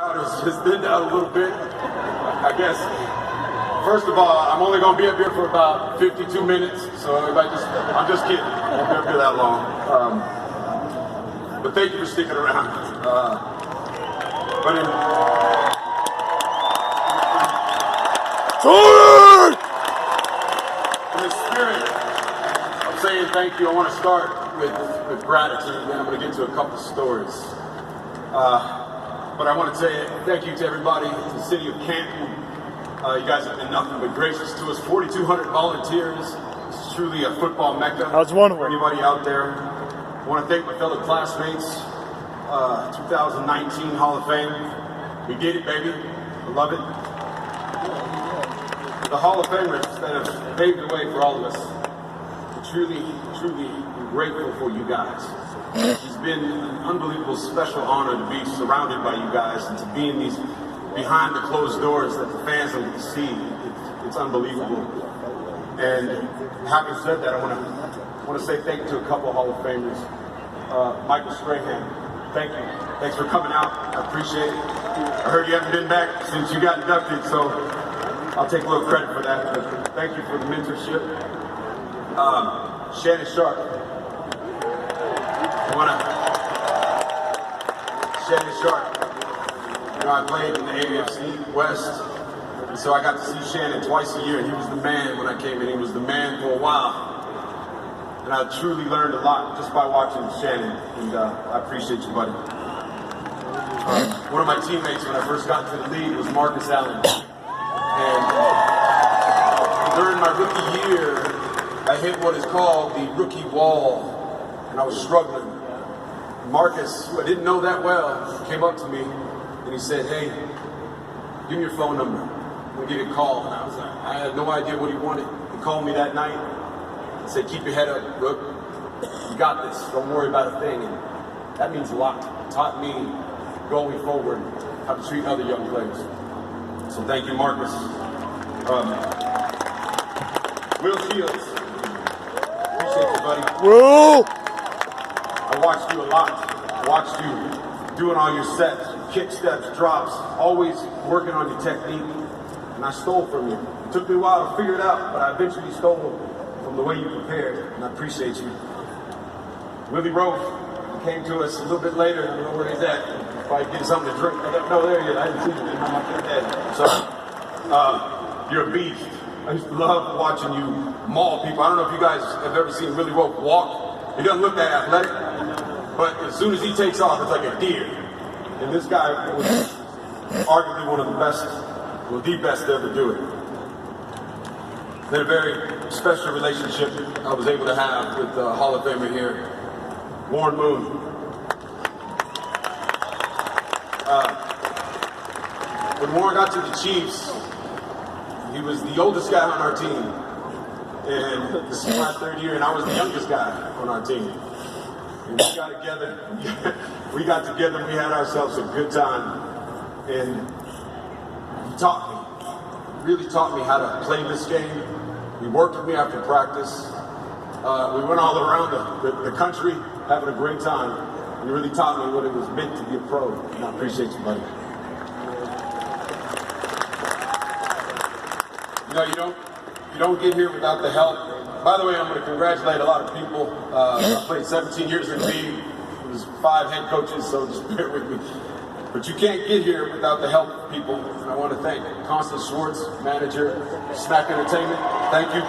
It's just been down a little bit, I guess. First of all, I'm only going to be up here for about 52 minutes, so I'm just kidding. I won't be up here that long. But thank you for sticking around. But in the spirit of saying thank you, I want to start with gratitude, and then I'm going to get to a couple of stories. But I want to say thank you to everybody in the city of Canton. You guys have been nothing but gracious to us. 4,200 volunteers. It's truly a football mecca. That's one for anybody out there. I want to thank my fellow classmates. 2019 Hall of Fame. We did it, baby. I love it. The Hall of Famers that have paved the way for all of us. We're truly grateful for you guys. It's been an unbelievable special honor to be surrounded by you guys and to be in these behind the closed doors that the fans don't get to see. It's unbelievable. And having said that, I want to say thank you to a couple of Hall of Famers. Michael Strahan, thank you. Thanks for coming out. I appreciate it. I heard you haven't been back since you got inducted, so I'll take a little credit for that. But thank you for the mentorship. Shannon Sharp. Shannon Sharp. You know, I played in the AFC West, and so I got to see Shannon twice a year, and he was the man when I came in. He was the man for a while. And I truly learned a lot just by watching Shannon, and I appreciate you, buddy. One of my teammates when I first got to the league was Marcus Allen. And during my rookie year, I hit what is called the rookie wall, and I was struggling. Marcus, who I didn't know that well, came up to me and he said, "Hey, give me your phone number. We'll give you a call." And I was like, I had no idea what he wanted. He called me that night and said, "Keep your head up, Rook. You got this. Don't worry about a thing." And that means a lot. It taught me going forward how to treat other young players. So thank you, Marcus. Will Shields. Appreciate you, buddy. Will! I watched you a lot. I watched you doing all your sets, kick steps, drops, always working on your technique. And I stole from you. It took me a while to figure it out, but I eventually stole from the way you prepared, and I appreciate you. Willie Rowe came to us a little bit later. I don't know where he's at. Probably getting something to drink. No, there he is. I didn't see him. I'm not dead. So, you're a beast. I used to love watching you maul people. I don't know if you guys have ever seen Willie Rowe walk. He doesn't look that athletic, but as soon as he takes off, it's like a deer. And this guy was arguably one of the best, well, the best to ever do it. Then a very special relationship I was able to have with the Hall of Famer here, Warren Moon. When Warren got to the Chiefs, he was the oldest guy on our team. And this is my third year, and I was the youngest guy on our team. And we got together, and we had ourselves a good time. And he taught me, really taught me how to play this game. He worked with me after practice. We went all around the country having a great time. And he really taught me what it was meant to be a pro. And I appreciate you, buddy. You know, you don't get here without the help. By the way, I'm going to congratulate a lot of people. I played 17 years in the league. It was 5 head coaches, so just bear with me. But you can't get here without the help of people. And I want to thank Constance Schwartz, manager, Smack Entertainment. Thank you.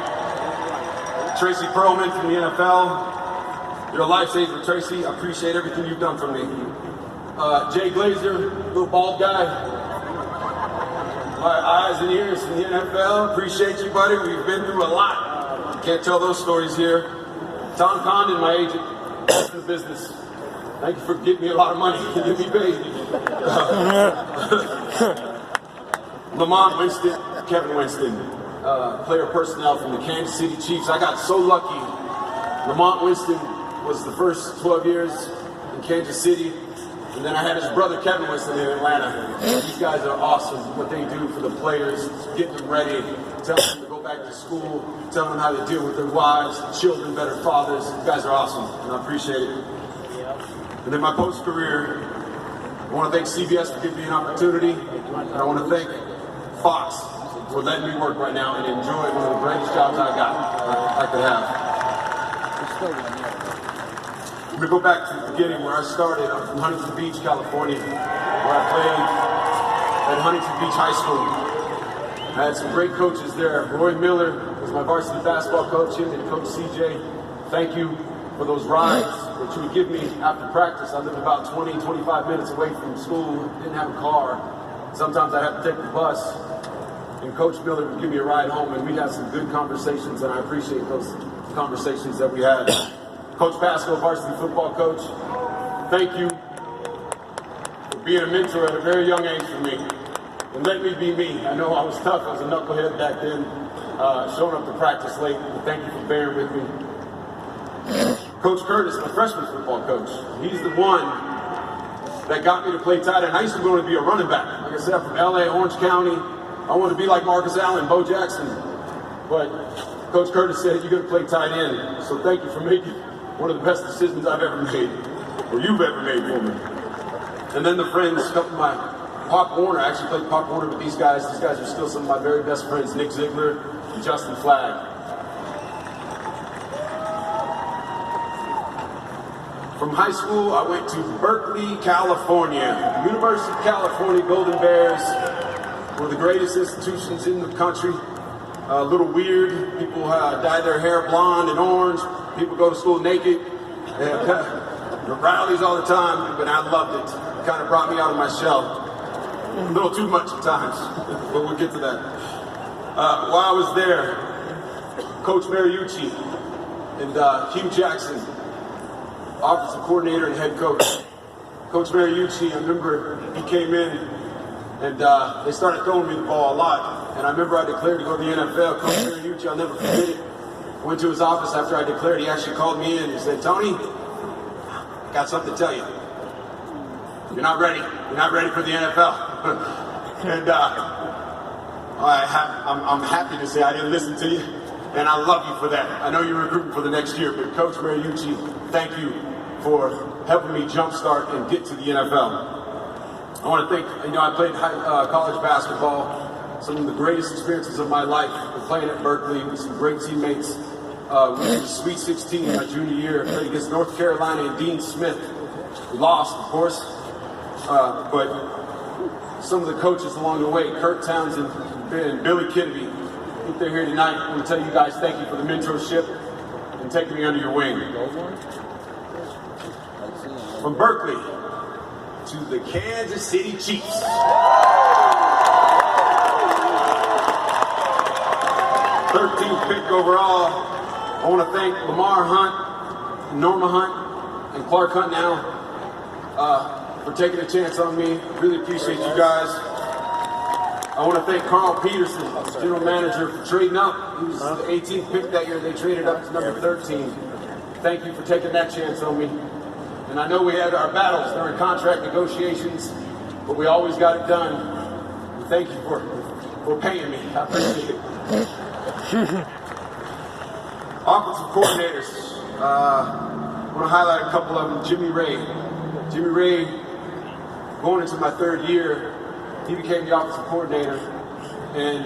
Tracy Perlman from the NFL. You're a lifesaver, Tracy. I appreciate everything you've done for me. Jay Glazer, little bald guy. My eyes and ears from the NFL. Appreciate you, buddy. We've been through a lot. Can't tell those stories here. Tom Condon, my agent. That's the business. Thank you for getting me a lot of money. Give me paid. Lamont Winston, Kevin Winston, player personnel from the Kansas City Chiefs. I got so lucky. Lamont Winston was the first 12 years in Kansas City. And then I had his brother Kevin Winston in Atlanta. These guys are awesome. What they do for the players, getting them ready, telling them to go back to school, telling them how to deal with their wives, children, better fathers. You guys are awesome, and I appreciate it. And then my post-career, I want to thank CBS for giving me an opportunity, and I want to thank Fox for letting me work right now and enjoy one of the greatest jobs I could have. I'm going to go back to the beginning where I started. I'm from Huntington Beach, California, where I played at Huntington Beach High School. I had some great coaches there. Roy Miller was my varsity basketball coach, him and Coach CJ. Thank you for those rides that you would give me after practice. I lived about 20, 25 minutes away from school, didn't have a car. Sometimes I'd have to take the bus, and Coach Miller would give me a ride home, and we'd have some good conversations, and I appreciate those conversations that we had. Coach Pasco, varsity football coach, thank you for being a mentor at a very young age for me. And let me be me. I know I was tough. I was a knucklehead back then, showing up to practice late. But thank you for bearing with me. Coach Curtis, my freshman football coach, he's the one that got me to play tight end. I used to go to be a running back. Like I said, I'm from LA, Orange County. I wanted to be like Marcus Allen, Bo Jackson. But Coach Curtis said, you're going to play tight end. So thank you for making one of the best decisions I've ever made, or you've ever made for me. And then the friends, a couple of my Pop Warner, I actually played Pop Warner with these guys. These guys are still some of my very best friends, Nick Ziegler and Justin Flagg. From high school, I went to Berkeley, California. University of California Golden Bears, one of the greatest institutions in the country. A little weird. People dye their hair blonde and orange. People go to school naked. Rallies all the time, but I loved it. It kind of brought me out of my shell. A little too much at times, but we'll get to that. While I was there, Coach Mariucci and Hugh Jackson, offensive coordinator and head coach. Coach Mariucci, I remember he came in and they started throwing me the ball a lot. And I remember I declared to go to the NFL. Coach Mariucci, I'll never forget it. Went to his office after I declared. He actually called me in and he said, Tony, I got something to tell you. You're not ready. You're not ready for the NFL. And I'm happy to say I didn't listen to you, and I love you for that. I know you're recruiting for the next year, but Coach Mariucci, thank you for helping me jumpstart and get to the NFL. I want to thank, I played college basketball, some of the greatest experiences of my life, playing at Berkeley with some great teammates. We went to the Sweet 16 my junior year, played against North Carolina and Dean Smith. We lost, of course, but some of the coaches along the way, Kurt Townsend and Billy Kennedy, I think they're here tonight. I want to tell you guys thank you for the mentorship and taking me under your wing. From Berkeley to the Kansas City Chiefs. 13th pick overall. I want to thank Lamar Hunt, Norma Hunt, and Clark Hunt now for taking a chance on me. Really appreciate you guys. I want to thank Carl Peterson, general manager, for trading up. He was the 18th pick that year. They traded up to number 13. Thank you for taking that chance on me. And I know we had our battles during contract negotiations, but we always got it done. And thank you for paying me. I appreciate it. Offensive coordinators. I want to highlight a couple of them. Jimmy Ray. Jimmy Ray, going into my third year, he became the offensive coordinator, and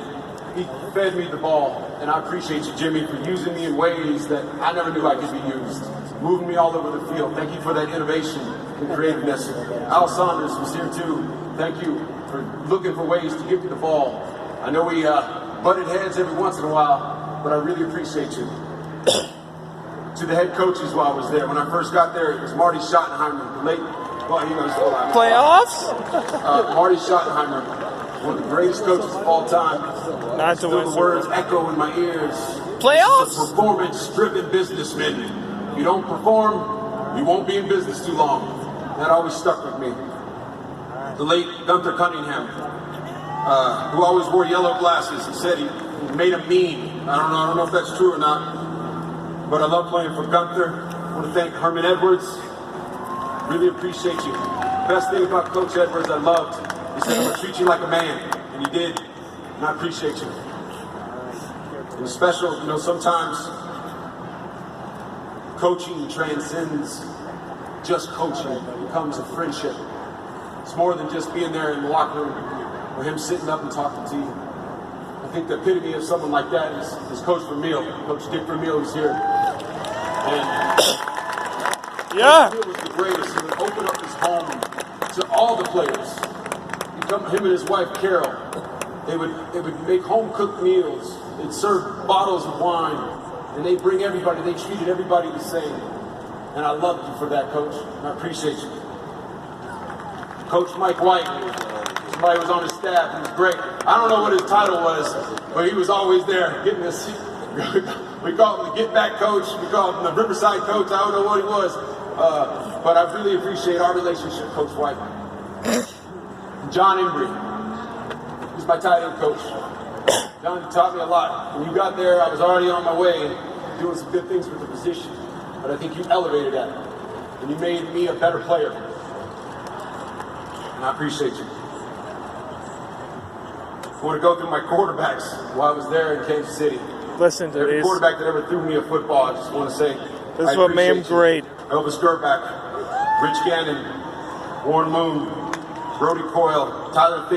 he fed me the ball. And I appreciate you, Jimmy, for using me in ways that I never knew I could be used. Moving me all over the field. Thank you for that innovation and creativeness. Al Saunders was here too. Thank you for looking for ways to give me the ball. I know we butted heads every once in a while, but I really appreciate you. To the head coaches while I was there. When I first got there, it was Marty Schottenheimer, the late, well, he was still alive. Playoffs? Marty Schottenheimer, one of the greatest coaches of all time. Not to win. The words echo in my ears. Playoffs? A performance-driven businessman. If you don't perform, you won't be in business too long. That always stuck with me. The late Gunther Cunningham, who always wore yellow glasses. He said he made him mean. I don't know if that's true or not. But I love playing for Gunther. I want to thank Herman Edwards. Really appreciate you. Best thing about Coach Edwards I loved, he said, I'm going to treat you like a man. And he did. And I appreciate you. And special, sometimes coaching transcends just coaching. It becomes a friendship. It's more than just being there in the locker room or him sitting up and talking to you. I think the epitome of someone like that is Coach Vermeil. Coach Dick Vermeil is here. And Yeah. Coach Vermeil was the greatest. He would open up his home to all the players. Him and his wife Carol. They would make home cooked meals. They'd serve bottles of wine, and they bring everybody. They treated everybody the same. And I loved you for that, Coach. And I appreciate you. Coach Mike White, somebody was on his staff. He was great. I don't know what his title was, but he was always there getting us. We called him the Get Back Coach. We called him the Riverside Coach. I don't know what he was, but I really appreciate our relationship, Coach White. John Embry, he's my tight end coach. John, you taught me a lot. When you got there, I was already on my way, doing some good things with the position. But I think you elevated that, and you made me a better player. And I appreciate you. I want to go through my quarterbacks while I was there in Kansas City. Listen to Every these. quarterback that ever threw me a football, I just want to say, This is what made him great. Elvis Gerback, Rich Gannon, Warren Moon, Brody Coyle, Tyler Thick.